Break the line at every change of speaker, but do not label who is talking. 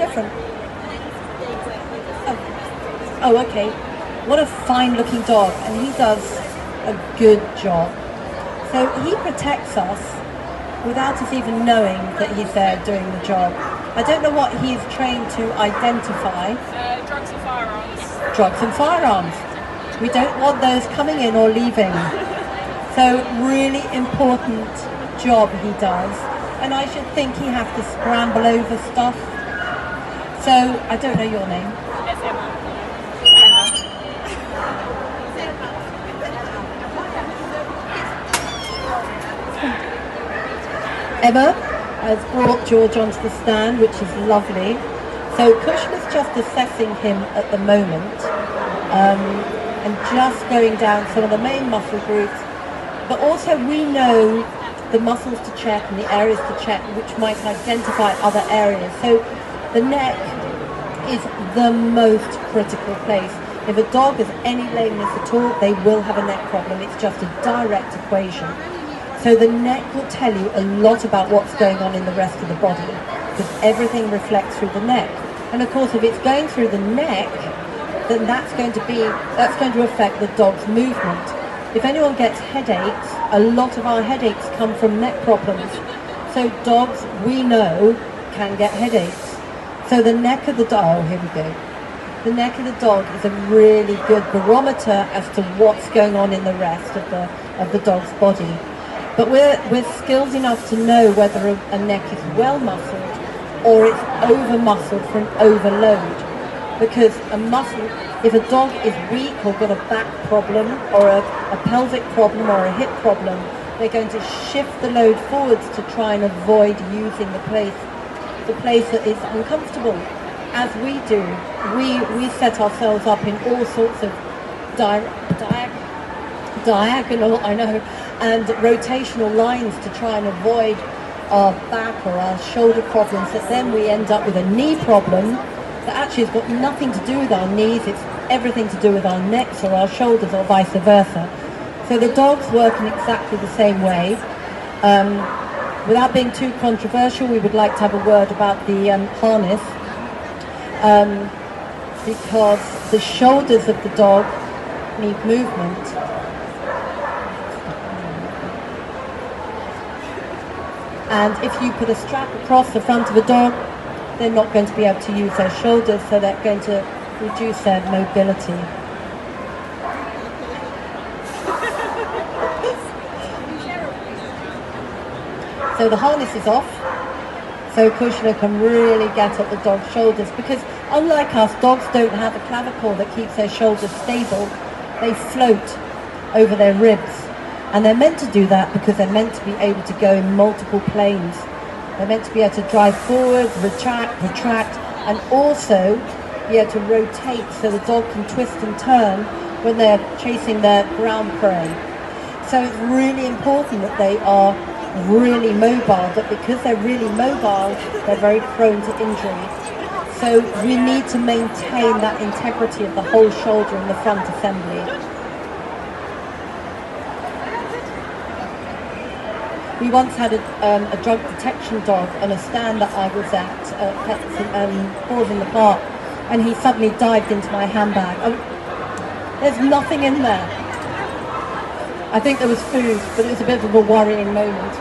different? Oh, okay. What a fine-looking dog, and he does a good job. So he protects us without us even knowing that he's there doing the job. I don't know what he's trained to identify.
Drugs and firearms.
Drugs and firearms. We don't want those coming in or leaving. So really important job he does. And I should think he has to scramble over stuff. So, I don't know your name.
It's Emma.
Emma has brought George onto the stand, which is lovely. So Cushion is just assessing him at the moment and just going down some of the main muscle groups. But also we know the muscles to check and the areas to check which might identify other areas. So the neck is the most critical place. If a dog has any lameness at all, they will have a neck problem. It's just a direct equation. So the neck will tell you a lot about what's going on in the rest of the body, because everything reflects through the neck. And of course, if it's going through the neck, then that's going to affect the dog's movement. If anyone gets headaches, a lot of our headaches come from neck problems. So dogs, we know, can get headaches. So the neck of the dog, oh, here we go. The neck of the dog is a really good barometer as to what's going on in the rest of the dog's body. But we're skilled enough to know whether a neck is well muscled or it's over muscled from overload. Because a muscle, if a dog is weak or got a back problem or a pelvic problem or a hip problem, they're going to shift the load forwards to try and avoid using the place that is uncomfortable. As we do, we set ourselves up in all sorts of diagonal, I know, and rotational lines to try and avoid our back or our shoulder problems, that then we end up with a knee problem that actually has got nothing to do with our knees, it's everything to do with our necks or our shoulders or vice versa. So the dogs work in exactly the same way. Without being too controversial, we would like to have a word about the harness, because the shoulders of the dog need movement. And if you put a strap across the front of a dog, they're not going to be able to use their shoulders, so they're going to reduce their mobility. So the harness is off, so Kushner can really get at the dog's shoulders, because unlike us, dogs don't have a clavicle that keeps their shoulders stable. They float over their ribs. And they're meant to do that because they're meant to be able to go in multiple planes. They're meant to be able to drive forward, retract, and also be able to rotate so the dog can twist and turn when they're chasing their ground prey. So it's really important that they are really mobile, but because they're really mobile, they're very prone to injury. So we need to maintain that integrity of the whole shoulder in the front assembly. We once had a drug detection dog on a stand that I was at Paws in the Park, and he suddenly dived into my handbag. There's nothing in there. I think there was food, but it was a bit of a worrying moment.